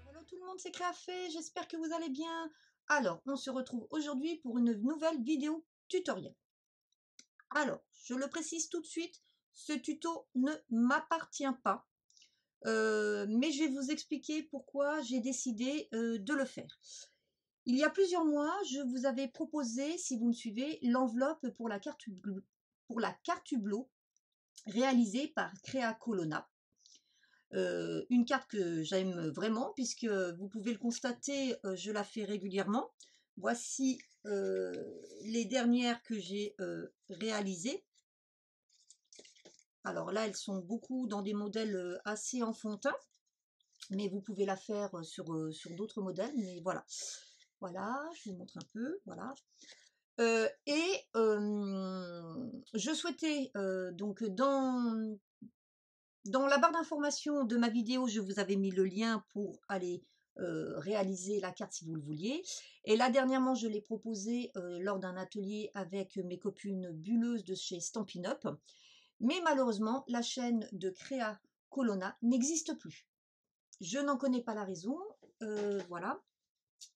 Hello tout le monde, c'est Créafait, j'espère que vous allez bien. Alors, on se retrouve aujourd'hui pour une nouvelle vidéo tutoriel. Alors, je le précise tout de suite, ce tuto ne m'appartient pas, mais je vais vous expliquer pourquoi j'ai décidé de le faire. Il y a plusieurs mois, je vous avais proposé, si vous me suivez, l'enveloppe pour la carte Hublot réalisée par Créa Colonna. Une carte que j'aime vraiment puisque vous pouvez le constater, je la fais régulièrement. Voici les dernières que j'ai réalisées. Alors là, elles sont beaucoup dans des modèles assez enfantins, mais vous pouvez la faire sur d'autres modèles. Mais voilà, voilà, je vous montre un peu. Voilà. Je souhaitais donc dans la barre d'information de ma vidéo, je vous avais mis le lien pour aller réaliser la carte si vous le vouliez. Et là, dernièrement, je l'ai proposé lors d'un atelier avec mes copines bulleuses de chez Stampin' Up. Mais malheureusement, la chaîne de Créa Colonna n'existe plus. Je n'en connais pas la raison, voilà.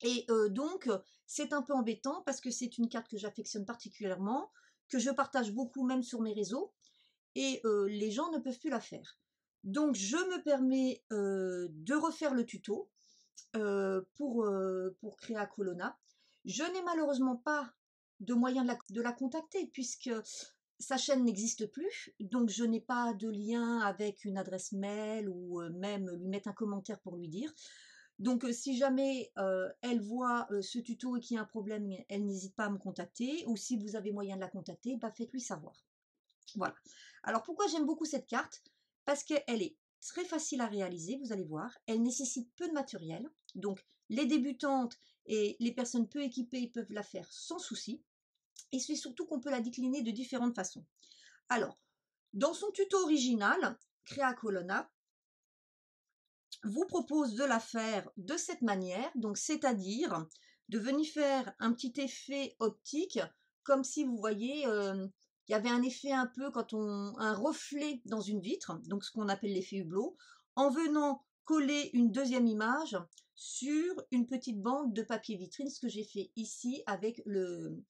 Et donc, c'est un peu embêtant parce que c'est une carte que j'affectionne particulièrement, que je partage beaucoup même sur mes réseaux, et les gens ne peuvent plus la faire. Donc, je me permets de refaire le tuto pour Créa Colonna. Je n'ai malheureusement pas de moyen de la contacter puisque sa chaîne n'existe plus, donc je n'ai pas de lien avec une adresse mail ou même lui mettre un commentaire pour lui dire. Donc si jamais elle voit ce tuto et qu'il y a un problème, elle n'hésite pas à me contacter, ou si vous avez moyen de la contacter, bah faites-lui savoir. Voilà. Alors pourquoi j'aime beaucoup cette carte? Parce qu'elle est très facile à réaliser, vous allez voir. Elle nécessite peu de matériel, donc les débutantes et les personnes peu équipées peuvent la faire sans souci. Et c'est surtout qu'on peut la décliner de différentes façons. Alors, dans son tuto original, Créa Colonna vous propose de la faire de cette manière, donc c'est-à-dire de venir faire un petit effet optique, comme si vous voyez, il y avait un effet un peu un reflet dans une vitre, donc ce qu'on appelle l'effet hublot, en venant coller une deuxième image sur une petite bande de papier vitrine, ce que j'ai fait ici avec le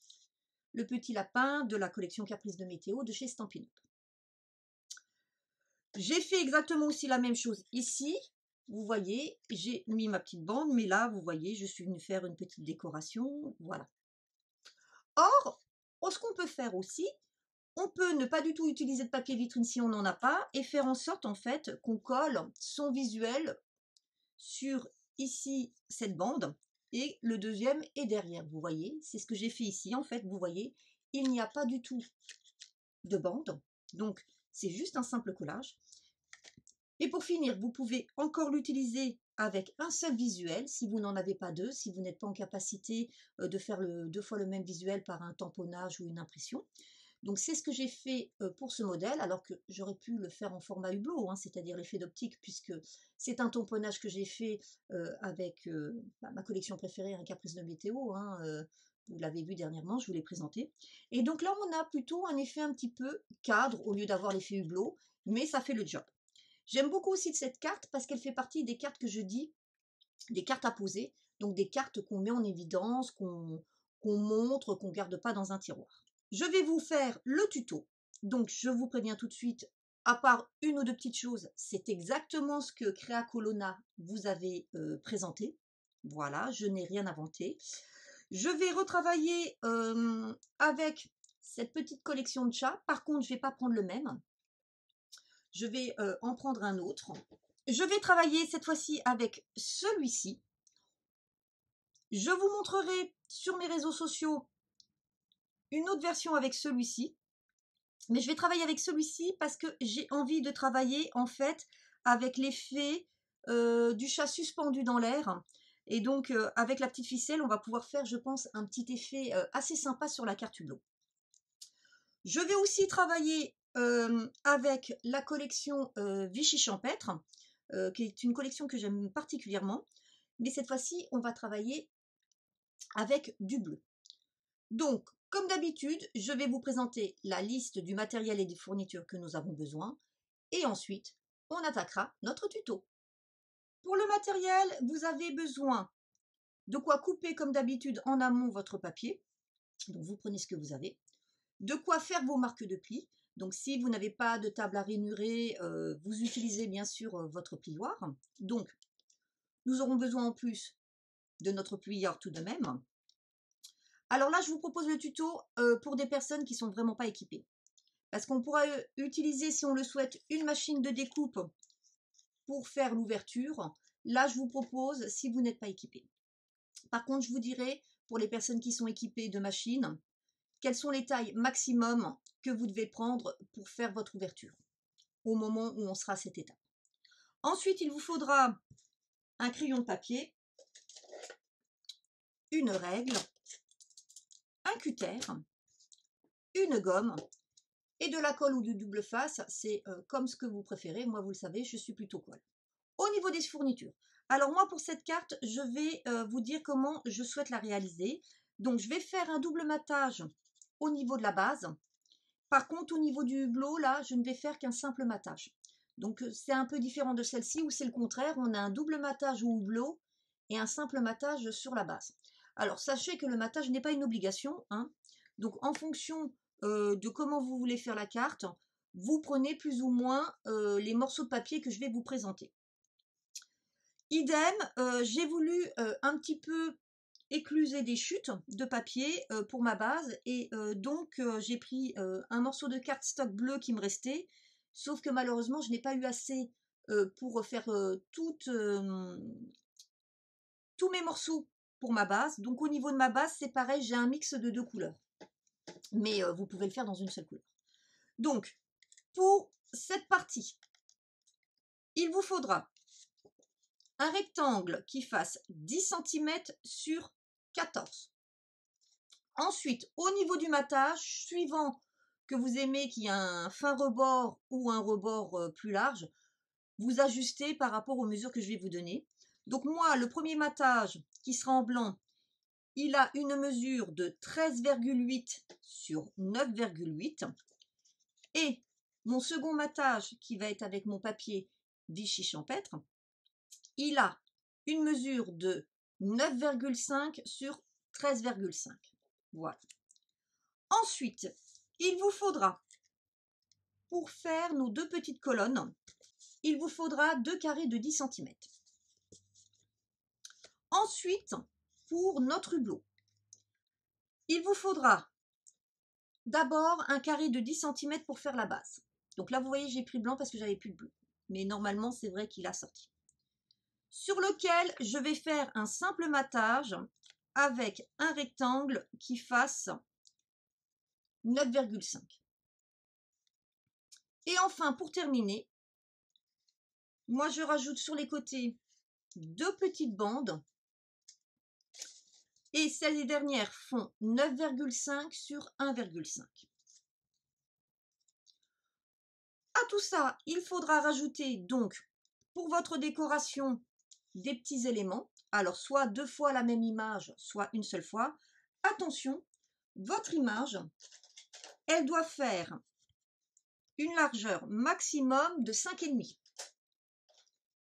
petit lapin de la collection Caprice de Météo de chez Stampin' Up. J'ai fait exactement aussi la même chose ici. Vous voyez, j'ai mis ma petite bande, mais là, vous voyez, je suis venue faire une petite décoration. Voilà. Or, ce qu'on peut faire aussi, on peut ne pas du tout utiliser de papier vitrine si on n'en a pas et faire en sorte, en fait, qu'on colle son visuel sur ici cette bande et le deuxième est derrière. Vous voyez, c'est ce que j'ai fait ici. En fait, vous voyez, il n'y a pas du tout de bande. Donc, c'est juste un simple collage. Et pour finir, vous pouvez encore l'utiliser avec un seul visuel, si vous n'en avez pas deux, si vous n'êtes pas en capacité de faire deux fois le même visuel par un tamponnage ou une impression. Donc c'est ce que j'ai fait pour ce modèle, alors que j'aurais pu le faire en format hublot, hein, c'est-à-dire l'effet d'optique, puisque c'est un tamponnage que j'ai fait avec ma collection préférée, un Caprice de Météo, hein, vous l'avez vu dernièrement, je vous l'ai présenté. Et donc là, on a plutôt un effet un petit peu cadre, au lieu d'avoir l'effet hublot, mais ça fait le job. J'aime beaucoup aussi de cette carte parce qu'elle fait partie des cartes que je dis, des cartes à poser, donc des cartes qu'on met en évidence, qu'on montre, qu'on ne garde pas dans un tiroir. Je vais vous faire le tuto, donc je vous préviens tout de suite, à part une ou deux petites choses, c'est exactement ce que Créa Colonna vous avait présenté. Voilà, je n'ai rien inventé. Je vais retravailler avec cette petite collection de chats, par contre je ne vais pas prendre le même. Je vais en prendre un autre. Je vais travailler cette fois-ci avec celui-ci. Je vous montrerai sur mes réseaux sociaux une autre version avec celui-ci. Mais je vais travailler avec celui-ci parce que j'ai envie de travailler en fait avec l'effet du chat suspendu dans l'air. Et donc avec la petite ficelle, on va pouvoir faire, je pense, un petit effet assez sympa sur la carte hublot. Je vais aussi travailler avec la collection Vichy Champêtre, qui est une collection que j'aime particulièrement. Mais cette fois-ci, on va travailler avec du bleu. Donc, Comme d'habitude, je vais vous présenter la liste du matériel et des fournitures que nous avons besoin et ensuite, on attaquera notre tuto. Pour le matériel, vous avez besoin de quoi couper comme d'habitude en amont votre papier. Donc vous prenez ce que vous avez. De quoi faire vos marques de pli. Donc si vous n'avez pas de table à ranurer, vous utilisez bien sûr votre plioir. Donc nous aurons besoin en plus de notre plieur tout de même. Alors là, je vous propose le tuto pour des personnes qui ne sont vraiment pas équipées. Parce qu'on pourra utiliser, si on le souhaite, une machine de découpe pour faire l'ouverture. Là, je vous propose si vous n'êtes pas équipé. Par contre, je vous dirai, pour les personnes qui sont équipées de machines, quelles sont les tailles maximum que vous devez prendre pour faire votre ouverture au moment où on sera à cette étape. Ensuite, il vous faudra un crayon de papier, une règle, un cutter, une gomme et de la colle ou du double face, c'est comme ce que vous préférez. Moi, vous le savez, je suis plutôt colle. Au niveau des fournitures, alors moi, pour cette carte, je vais vous dire comment je souhaite la réaliser. Donc, je vais faire un double matage au niveau de la base. Par contre, au niveau du hublot, là, je ne vais faire qu'un simple matage. Donc, c'est un peu différent de celle-ci où c'est le contraire. On a un double matage au hublot et un simple matage sur la base. Alors, sachez que le matage n'est pas une obligation, hein. Donc, en fonction de comment vous voulez faire la carte, vous prenez plus ou moins les morceaux de papier que je vais vous présenter. Idem, j'ai voulu un petit peu écluser des chutes de papier pour ma base et donc j'ai pris un morceau de cardstock bleu qui me restait, sauf que malheureusement je n'ai pas eu assez pour faire tous mes morceaux pour ma base. Donc au niveau de ma base c'est pareil, j'ai un mix de 2 couleurs, mais vous pouvez le faire dans une seule couleur. Donc pour cette partie, il vous faudra un rectangle qui fasse 10 cm sur 14. Ensuite, au niveau du matage, suivant que vous aimez qu'il y ait un fin rebord ou un rebord plus large, vous ajustez par rapport aux mesures que je vais vous donner. Donc moi, le premier matage qui sera en blanc, il a une mesure de 13,8 sur 9,8. Et mon second matage, qui va être avec mon papier Vichy champêtre, il a une mesure de 9,5 sur 13,5. Voilà. Ensuite, il vous faudra, pour faire nos 2 petites colonnes, il vous faudra 2 carrés de 10 cm. Ensuite, pour notre hublot, il vous faudra d'abord un carré de 10 cm pour faire la base. Donc là, vous voyez, j'ai pris blanc parce que j'avais plus de bleu. Mais normalement, c'est vrai qu'il a sorti. Sur lequel je vais faire un simple matage avec un rectangle qui fasse 9,5. Et enfin, pour terminer, moi je rajoute sur les côtés 2 petites bandes et ces dernières font 9,5 sur 1,5. À tout ça, il faudra rajouter donc pour votre décoration des petits éléments. Alors soit 2 fois la même image, soit une seule fois. Attention, votre image, elle doit faire une largeur maximum de 5,5.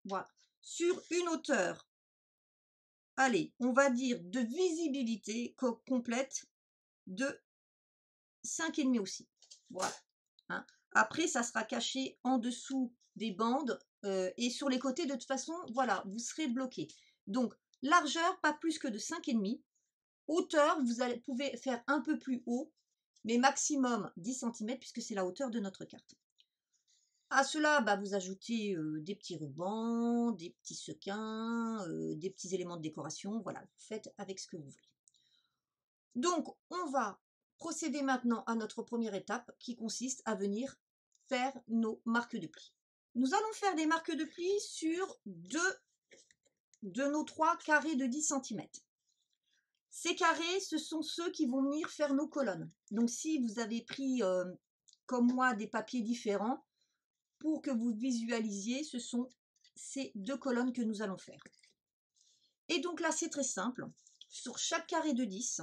Voilà. Sur une hauteur, allez, on va dire de visibilité complète de 5,5 aussi. Voilà. Hein. Après, ça sera caché en dessous des bandes et sur les côtés, de toute façon, voilà, vous serez bloqué. Donc, largeur, pas plus que de 5,5. Hauteur, vous pouvez faire un peu plus haut, mais maximum 10 cm puisque c'est la hauteur de notre carte. À cela, vous ajoutez des petits rubans, des petits sequins, des petits éléments de décoration. Voilà, vous faites avec ce que vous voulez. Donc, on va procéder maintenant à notre première étape qui consiste à venir faire nos marques de pli. Nous allons faire des marques de pli sur 2 de nos 3 carrés de 10 cm. Ces carrés, ce sont ceux qui vont venir faire nos colonnes. Donc, si vous avez pris, comme moi, des papiers différents, pour que vous visualisiez, ce sont ces 2 colonnes que nous allons faire. Et donc là, c'est très simple. Sur chaque carré de 10,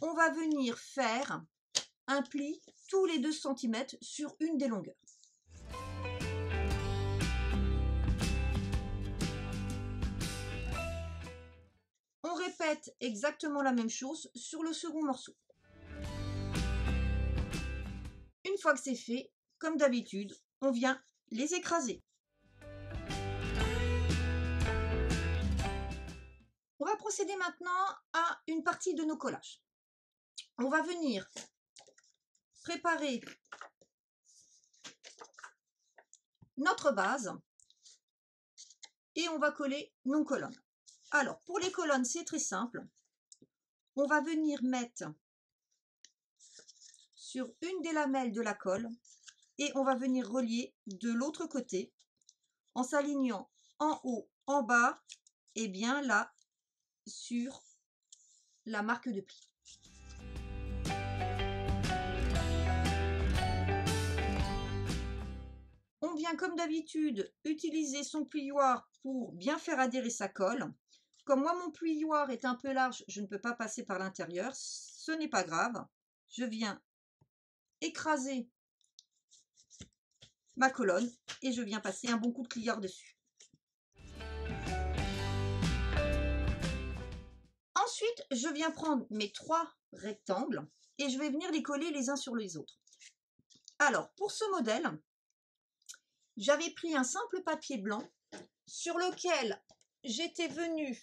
on va venir faire un pli tous les 2 cm sur une des longueurs. On répète exactement la même chose sur le second morceau. Une fois que c'est fait, comme d'habitude, on vient les écraser. On va procéder maintenant à une partie de nos collages. On va venir préparer notre base et on va coller nos colonnes. Alors, pour les colonnes, c'est très simple. On va venir mettre sur une des lamelles de la colle et on va venir relier de l'autre côté en s'alignant en haut, en bas et bien là sur la marque de pli. On vient comme d'habitude utiliser son plioir pour bien faire adhérer sa colle. Comme moi mon plioir est un peu large, je ne peux pas passer par l'intérieur, ce n'est pas grave. Je viens écraser ma colonne et je viens passer un bon coup de plieur dessus. Ensuite, je viens prendre mes 3 rectangles et je vais venir les coller les uns sur les autres. Alors, pour ce modèle, j'avais pris un simple papier blanc sur lequel j'étais venue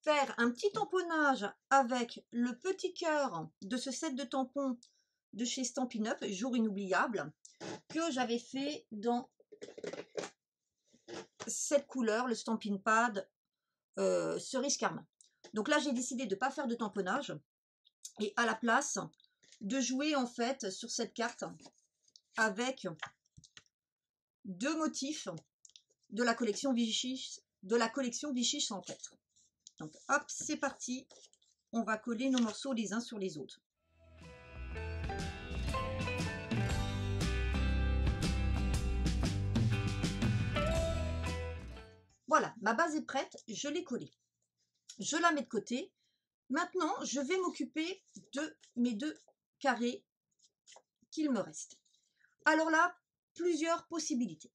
faire un petit tamponnage avec le petit cœur de ce set de tampons de chez Stampin' Up, jour inoubliable, que j'avais fait dans cette couleur, le Stampin' Pad cerise carmin. Donc là, j'ai décidé de ne pas faire de tamponnage et à la place de jouer en fait sur cette carte avec 2 motifs de la collection Vichy, Vichy 104. Donc hop, c'est parti, on va coller nos morceaux les uns sur les autres. Voilà, ma base est prête, je l'ai collée. Je la mets de côté. Maintenant, je vais m'occuper de mes 2 carrés qu'il me reste. Alors là, plusieurs possibilités.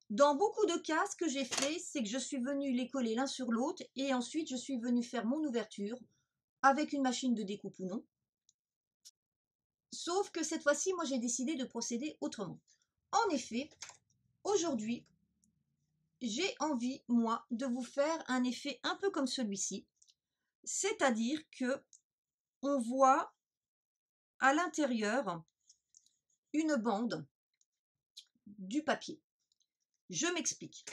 Dans beaucoup de cas, ce que j'ai fait, c'est que je suis venue les coller l'un sur l'autre et ensuite je suis venue faire mon ouverture avec une machine de découpe ou non. Sauf que cette fois-ci, moi j'ai décidé de procéder autrement. En effet, aujourd'hui, j'ai envie, moi, de vous faire un effet un peu comme celui-ci. C'est-à-dire que on voit à l'intérieur une bande du papier. Je m'explique.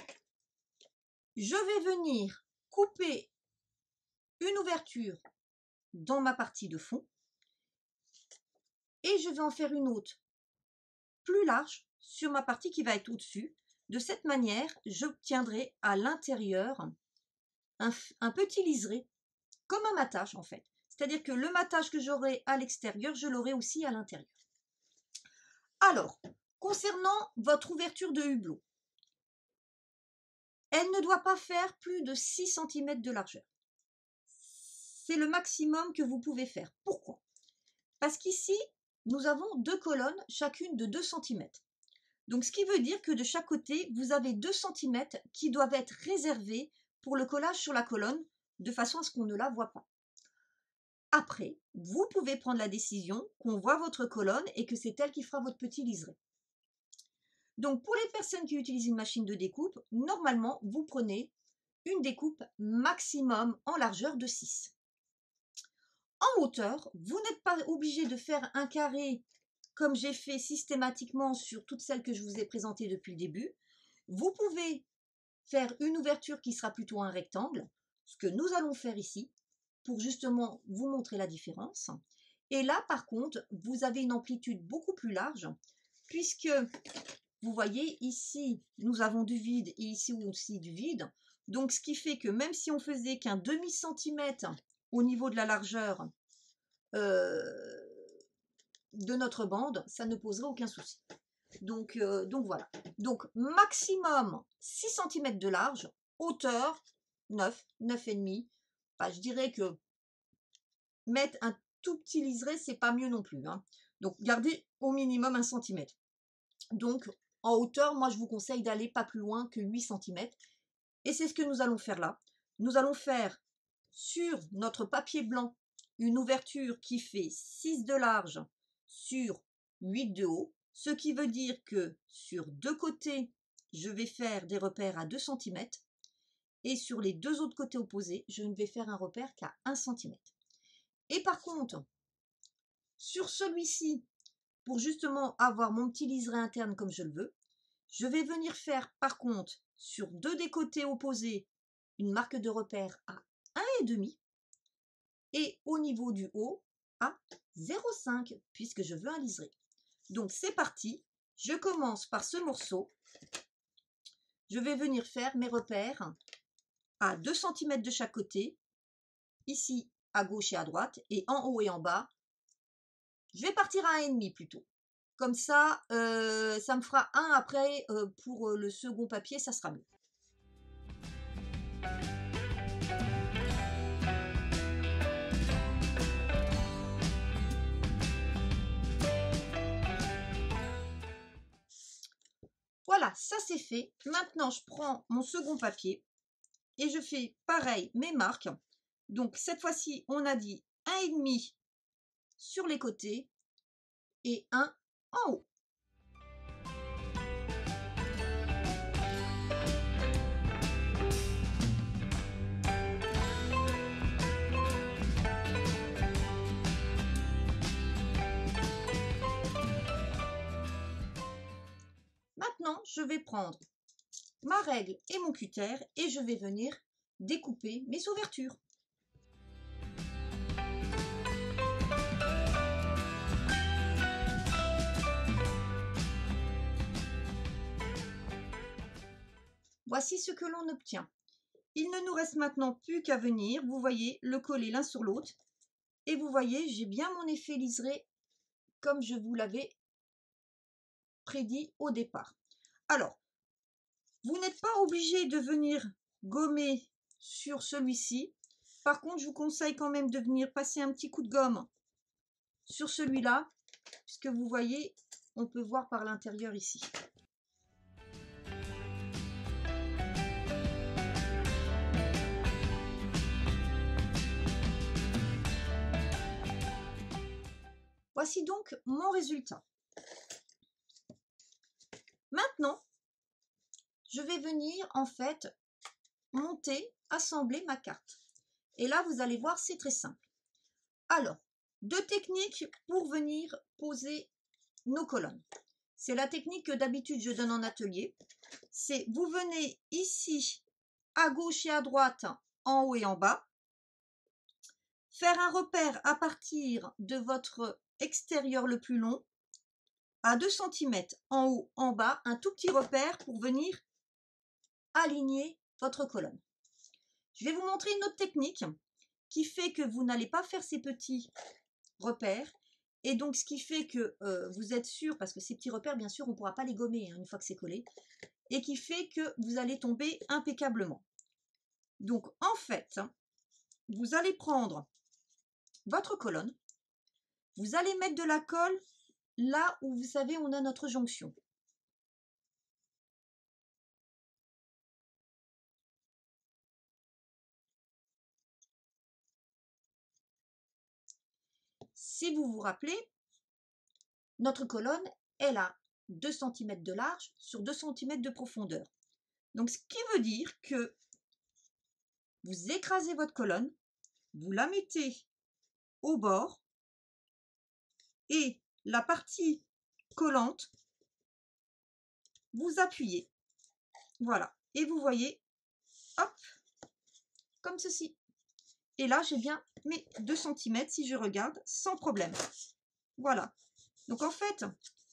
Je vais venir couper une ouverture dans ma partie de fond et je vais en faire une autre plus large sur ma partie qui va être au-dessus. De cette manière, j'obtiendrai à l'intérieur un petit liseré, comme un matage en fait. C'est-à-dire que le matage que j'aurai à l'extérieur, je l'aurai aussi à l'intérieur. Alors, concernant votre ouverture de hublot, elle ne doit pas faire plus de 6 cm de largeur. C'est le maximum que vous pouvez faire. Pourquoi? Parce qu'ici, nous avons 2 colonnes, chacune de 2 cm. Donc, ce qui veut dire que de chaque côté, vous avez 2 cm qui doivent être réservés pour le collage sur la colonne, de façon à ce qu'on ne la voit pas. Après, vous pouvez prendre la décision qu'on voit votre colonne et que c'est elle qui fera votre petit liseré. Donc, pour les personnes qui utilisent une machine de découpe, normalement, vous prenez une découpe maximum en largeur de 6. En hauteur, vous n'êtes pas obligé de faire un carré comme j'ai fait systématiquement sur toutes celles que je vous ai présentées depuis le début. Vous pouvez faire une ouverture qui sera plutôt un rectangle, ce que nous allons faire ici, pour justement vous montrer la différence. Et là, par contre, vous avez une amplitude beaucoup plus large, puisque vous voyez, ici, nous avons du vide et ici aussi du vide. Donc, ce qui fait que même si on faisait qu'un demi-centimètre au niveau de la largeur de notre bande, ça ne poserait aucun souci. Donc voilà. Donc, maximum 6 cm de large, hauteur 9, 9,5. Bah, je dirais que mettre un tout petit liseré, c'est pas mieux non plus, hein. Donc gardez au minimum 1 centimètre. Donc en hauteur, moi je vous conseille d'aller pas plus loin que 8 centimètres. Et c'est ce que nous allons faire là. Nous allons faire sur notre papier blanc une ouverture qui fait 6 de large sur 8 de haut, ce qui veut dire que sur deux côtés, je vais faire des repères à 2 centimètres et sur les deux autres côtés opposés, je ne vais faire un repère qu'à 1 centimètre. Et par contre, sur celui-ci, pour justement avoir mon petit liseré interne comme je le veux, je vais venir faire par contre sur deux des côtés opposés une marque de repère à 1,5 et au niveau du haut à 0,5 puisque je veux un liseré. Donc c'est parti, je commence par ce morceau, je vais venir faire mes repères à 2 cm de chaque côté, ici à gauche et à droite, et en haut et en bas, je vais partir à 1,5 plutôt. Comme ça, ça me fera un après pour le second papier, ça sera mieux. Voilà, ça c'est fait. Maintenant, je prends mon second papier et je fais pareil, mes marques. Donc, cette fois-ci, on a dit 1,5 sur les côtés et 1 en haut. Maintenant, je vais prendre ma règle et mon cutter et je vais venir découper mes ouvertures. Voici ce que l'on obtient. Il ne nous reste maintenant plus qu'à venir, vous voyez, le coller l'un sur l'autre. Et vous voyez, j'ai bien mon effet liseré comme je vous l'avais prédit au départ. Alors, vous n'êtes pas obligé de venir gommer sur celui-ci. Par contre, je vous conseille quand même de venir passer un petit coup de gomme sur celui-là, puisque vous voyez, on peut voir par l'intérieur ici. Voici donc mon résultat. Maintenant, je vais venir en fait monter, assembler ma carte. Et là, vous allez voir, c'est très simple. Alors, deux techniques pour venir poser nos colonnes. C'est la technique que d'habitude je donne en atelier. C'est vous venez ici, à gauche et à droite, en haut et en bas. Faire un repère à partir de votre extérieur le plus long, à 2 cm en haut, en bas, un tout petit repère pour venir aligner votre colonne. Je vais vous montrer une autre technique qui fait que vous n'allez pas faire ces petits repères et donc ce qui fait que vous êtes sûr, parce que ces petits repères bien sûr on ne pourra pas les gommer hein, une fois que c'est collé, et qui fait que vous allez tomber impeccablement. Donc en fait, vous allez prendre votre colonne, vous allez mettre de la colle là où vous savez on a notre jonction. Si vous vous rappelez, notre colonne, elle a 2 cm de large sur 2 cm de profondeur. Donc, ce qui veut dire que vous écrasez votre colonne, vous la mettez au bord et la partie collante, vous appuyez. Voilà. Et vous voyez, hop, comme ceci. Et là, j'ai bien mes 2 cm si je regarde, sans problème. Voilà. Donc, en fait,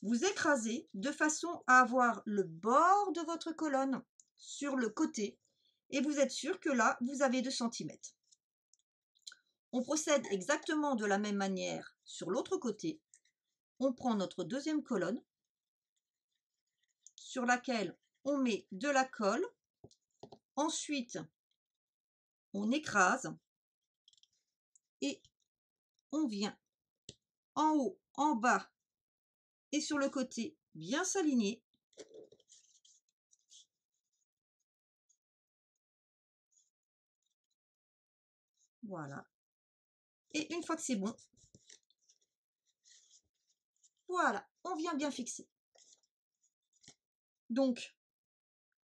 vous écrasez de façon à avoir le bord de votre colonne sur le côté et vous êtes sûr que là, vous avez 2 cm. On procède exactement de la même manière sur l'autre côté. On prend notre deuxième colonne sur laquelle on met de la colle. Ensuite, on écrase et on vient en haut, en bas et sur le côté bien s'aligner. Voilà. Et une fois que c'est bon, voilà, on vient bien fixer. Donc,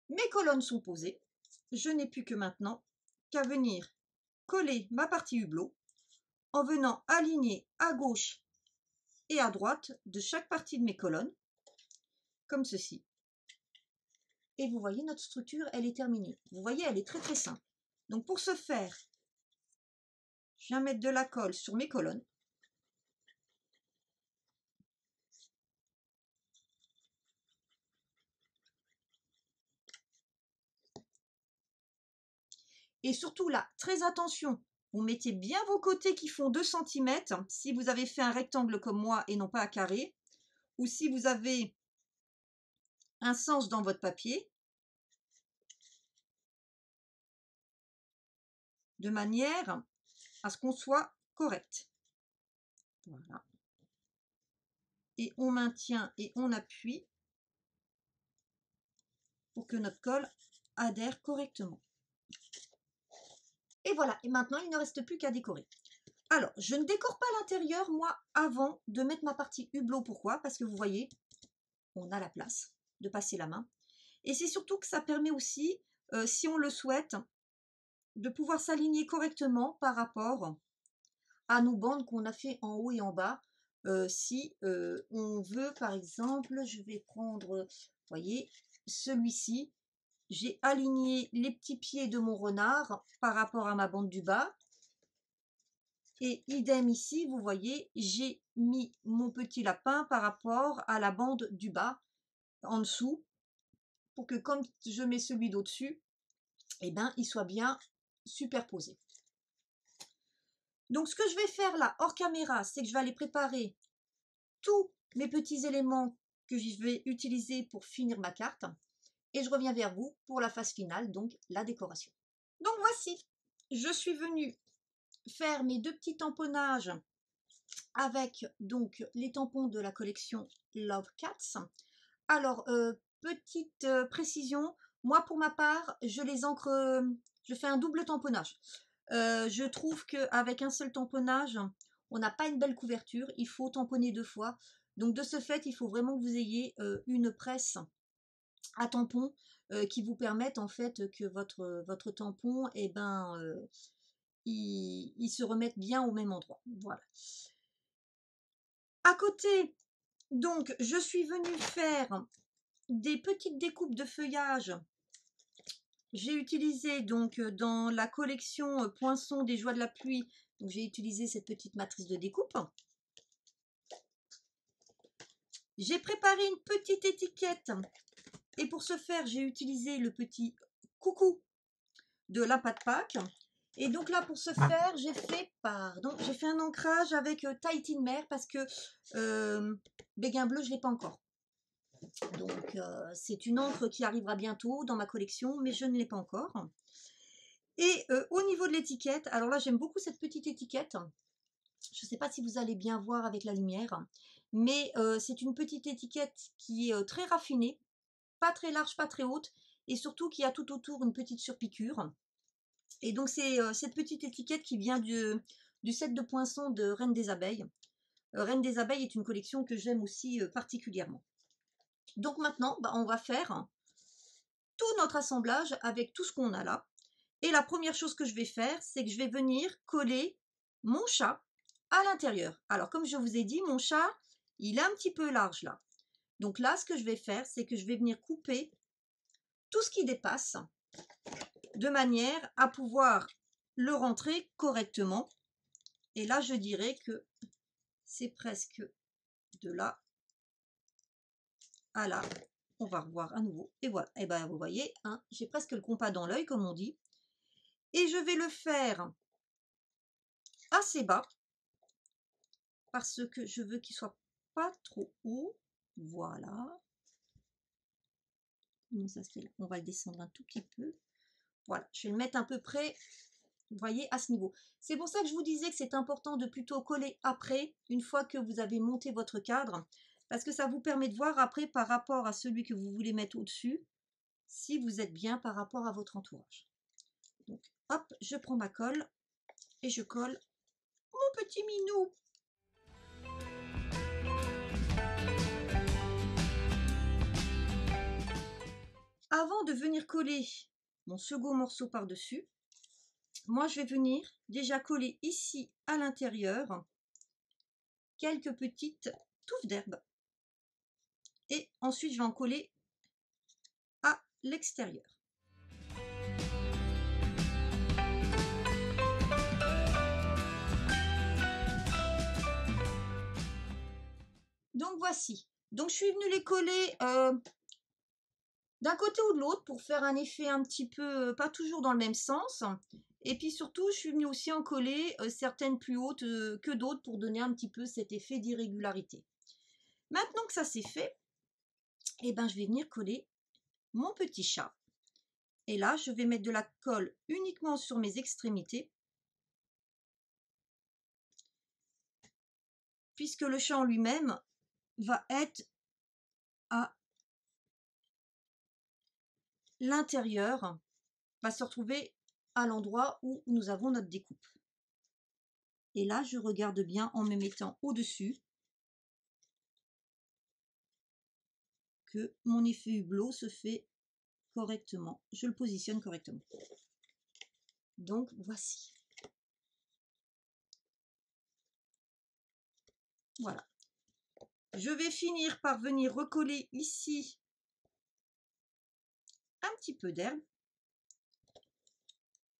mes colonnes sont posées. Je n'ai plus que maintenant qu'à venir coller ma partie hublot en venant aligner à gauche et à droite de chaque partie de mes colonnes, comme ceci. Et vous voyez, notre structure, elle est terminée. Vous voyez, elle est très très simple. Donc pour ce faire, je viens mettre de la colle sur mes colonnes. Et surtout là, très attention, vous mettez bien vos côtés qui font 2 cm, si vous avez fait un rectangle comme moi et non pas un carré, ou si vous avez un sens dans votre papier, de manière à ce qu'on soit correct. Voilà. Et on maintient et on appuie pour que notre colle adhère correctement. Et voilà, et maintenant il ne reste plus qu'à décorer. Alors, je ne décore pas l'intérieur, moi, avant de mettre ma partie hublot. Pourquoi? Parce que vous voyez, on a la place de passer la main. Et c'est surtout que ça permet aussi, si on le souhaite, de pouvoir s'aligner correctement par rapport à nos bandes qu'on a fait en haut et en bas. Si on veut, par exemple, je vais prendre, vous voyez, celui-ci. J'ai aligné les petits pieds de mon renard par rapport à ma bande du bas. Et idem ici, vous voyez, j'ai mis mon petit lapin par rapport à la bande du bas, en dessous, pour que comme je mets celui d'au-dessus, eh ben, il soit bien superposé. Donc ce que je vais faire là, hors caméra, c'est que je vais aller préparer tous mes petits éléments que je vais utiliser pour finir ma carte. Et je reviens vers vous pour la phase finale, donc la décoration. Donc voici, je suis venue faire mes 2 petits tamponnages avec donc les tampons de la collection Love Cats. Alors, petite précision, moi pour ma part, je les encre, je fais un double tamponnage. Je trouve qu'avec un seul tamponnage, on n'a pas une belle couverture, il faut tamponner 2 fois. Donc de ce fait, il faut vraiment que vous ayez une presse à tampon qui vous permette en fait que votre tampon, eh ben, il se remette bien au même endroit. Voilà. À côté, donc, je suis venue faire des petites découpes de feuillage. J'ai utilisé donc dans la collection Poinçons des joies de la pluie, donc j'ai utilisé cette petite matrice de découpe. J'ai préparé une petite étiquette et pour ce faire, j'ai utilisé le petit coucou de la pâte Pâques. Et donc là, pour ce faire, j'ai fait un ancrage avec Tahiti mer parce que Béguin bleu, je ne l'ai pas encore. Donc c'est une encre qui arrivera bientôt dans ma collection, mais je ne l'ai pas encore. Et au niveau de l'étiquette, alors là j'aime beaucoup cette petite étiquette. Je ne sais pas si vous allez bien voir avec la lumière, mais c'est une petite étiquette qui est très raffinée, pas très large, pas très haute, et surtout qui a tout autour une petite surpiqûre. Et donc c'est cette petite étiquette qui vient du set de poinçons de Reine des Abeilles. Reine des Abeilles est une collection que j'aime aussi particulièrement. Donc maintenant, on va faire tout notre assemblage avec tout ce qu'on a là. Et la première chose que je vais faire, c'est que je vais venir coller mon chat à l'intérieur. Alors comme je vous ai dit, mon chat, il est un petit peu large là. Donc là, ce que je vais faire, c'est que je vais venir couper tout ce qui dépasse de manière à pouvoir le rentrer correctement. Et là, je dirais que c'est presque de là à là. On va revoir à nouveau. Et voilà. Et ben vous voyez, hein, j'ai presque le compas dans l'œil, comme on dit. Et je vais le faire assez bas parce que je veux qu'il soit pas trop haut. Voilà. Comment ça se fait là? On va le descendre un tout petit peu. Voilà, je vais le mettre à peu près Vous voyez, à ce niveau. C'est pour ça que je vous disais que c'est important de plutôt coller après, une fois que vous avez monté votre cadre, parce que ça vous permet de voir après par rapport à celui que vous voulez mettre au-dessus, si vous êtes bien par rapport à votre entourage. Donc, hop, je prends ma colle et je colle mon petit minou. Avant de venir coller mon second morceau par-dessus, moi je vais venir déjà coller ici à l'intérieur quelques petites touffes d'herbe. Et ensuite je vais en coller à l'extérieur. Donc voici. Donc je suis venue les coller d'un côté ou de l'autre pour faire un effet un petit peu, pas toujours dans le même sens. Et puis surtout, je suis venue aussi en coller certaines plus hautes que d'autres pour donner un petit peu cet effet d'irrégularité. Maintenant que ça c'est fait, eh ben, je vais venir coller mon petit chat. Et là, je vais mettre de la colle uniquement sur mes extrémités, puisque le chat en lui-même va être à l'intérieur, va se retrouver à l'endroit où nous avons notre découpe. Et là, je regarde bien en me mettant au-dessus que mon effet hublot se fait correctement. Je le positionne correctement. Donc, voici. Voilà. Je vais finir par venir recoller ici un petit peu d'herbe.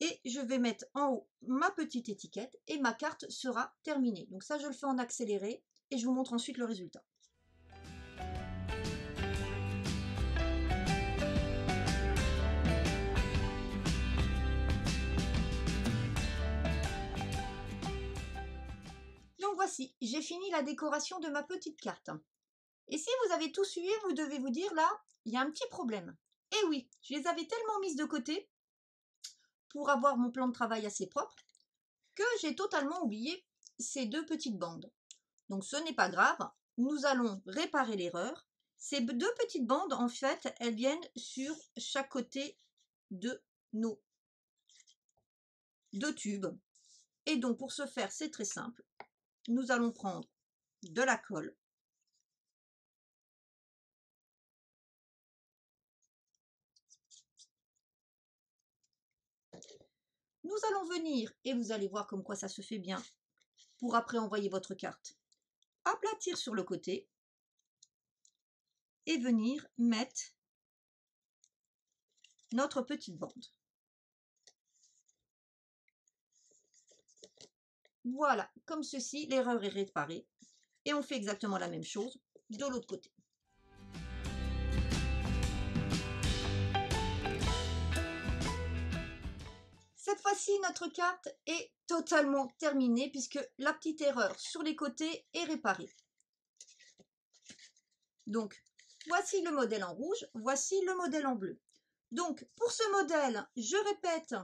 Et je vais mettre en haut ma petite étiquette et ma carte sera terminée. Donc ça, je le fais en accéléré et je vous montre ensuite le résultat. Donc voici, j'ai fini la décoration de ma petite carte. Et si vous avez tout suivi, vous devez vous dire là, il y a un petit problème. Et oui, je les avais tellement mises de côté pour avoir mon plan de travail assez propre que j'ai totalement oublié ces deux petites bandes. Donc ce n'est pas grave, nous allons réparer l'erreur. Ces deux petites bandes, en fait, elles viennent sur chaque côté de nos deux tubes. Et donc pour ce faire, c'est très simple. Nous allons prendre de la colle. Nous allons venir, et vous allez voir comme quoi ça se fait bien, pour après envoyer votre carte, aplatir sur le côté et venir mettre notre petite bande. Voilà, comme ceci, l'erreur est réparée. Et on fait exactement la même chose de l'autre côté. Cette fois-ci, notre carte est totalement terminée puisque la petite erreur sur les côtés est réparée. Donc, voici le modèle en rouge, voici le modèle en bleu. Donc, pour ce modèle, je répète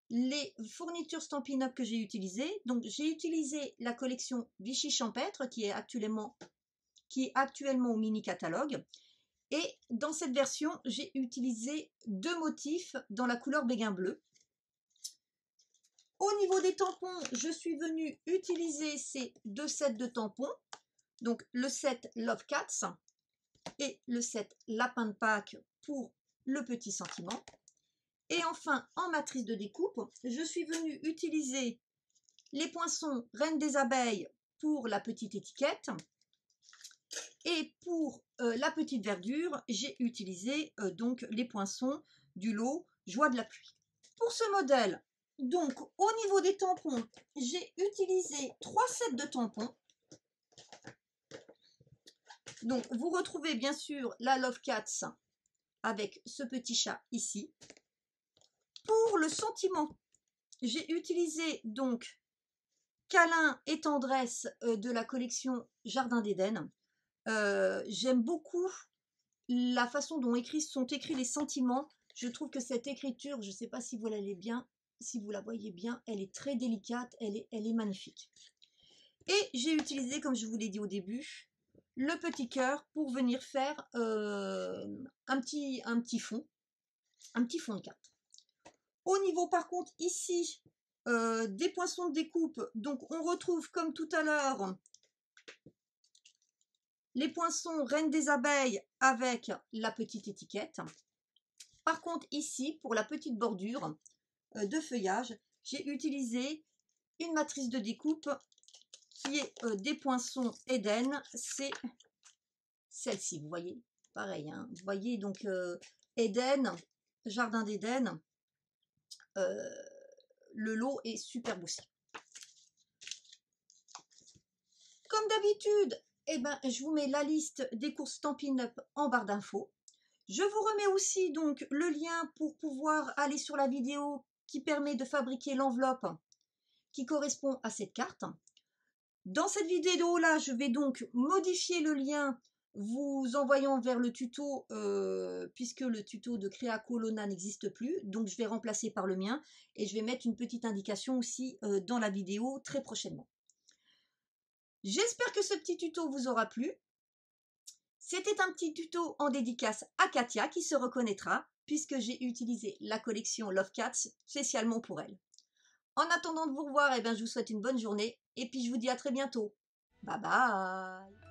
les fournitures Stampin' Up que j'ai utilisées. Donc, j'ai utilisé la collection Vichy Champêtre qui est actuellement au mini catalogue. Et dans cette version, j'ai utilisé deux motifs dans la couleur béguin bleu. Au niveau des tampons, je suis venue utiliser ces deux sets de tampons. Donc, le set Love Cats et le set Lapin de Pâques pour le petit sentiment. Et enfin, en matrice de découpe, je suis venue utiliser les poinçons Reine des abeilles pour la petite étiquette. Et pour la petite verdure, j'ai utilisé donc les poinçons du lot Joie de la pluie. Pour ce modèle, donc au niveau des tampons, j'ai utilisé 3 sets de tampons. Donc vous retrouvez bien sûr la Love Cats avec ce petit chat ici. Pour le sentiment, j'ai utilisé donc Câlin et tendresse de la collection Jardin d'Éden. J'aime beaucoup la façon dont sont écrits les sentiments. Je trouve que cette écriture, je ne sais pas si vous l'allez bien si vous la voyez bien, elle est très délicate, elle est magnifique. Et j'ai utilisé, comme je vous l'ai dit au début, le petit cœur pour venir faire un petit fond de carte. Au niveau par contre ici des poinçons de découpe, donc on retrouve comme tout à l'heure les poinçons reine des abeilles avec la petite étiquette. Par contre ici, pour la petite bordure de feuillage, j'ai utilisé une matrice de découpe qui est des poinçons Eden. C'est celle-ci, vous voyez, pareil, hein, vous voyez, donc Eden, jardin d'Éden, le lot est super aussi. Comme d'habitude, eh ben, je vous mets la liste des courses Stampin' Up en barre d'infos. Je vous remets aussi donc le lien pour pouvoir aller sur la vidéo qui permet de fabriquer l'enveloppe qui correspond à cette carte. Dans cette vidéo là, je vais donc modifier le lien vous envoyant vers le tuto puisque le tuto de Créa Colonna n'existe plus, donc je vais remplacer par le mien et je vais mettre une petite indication aussi dans la vidéo très prochainement. J'espère que ce petit tuto vous aura plu. C'était un petit tuto en dédicace à Katia qui se reconnaîtra puisque j'ai utilisé la collection Love Cats spécialement pour elle. En attendant de vous revoir, eh bien, je vous souhaite une bonne journée et puis je vous dis à très bientôt. Bye bye!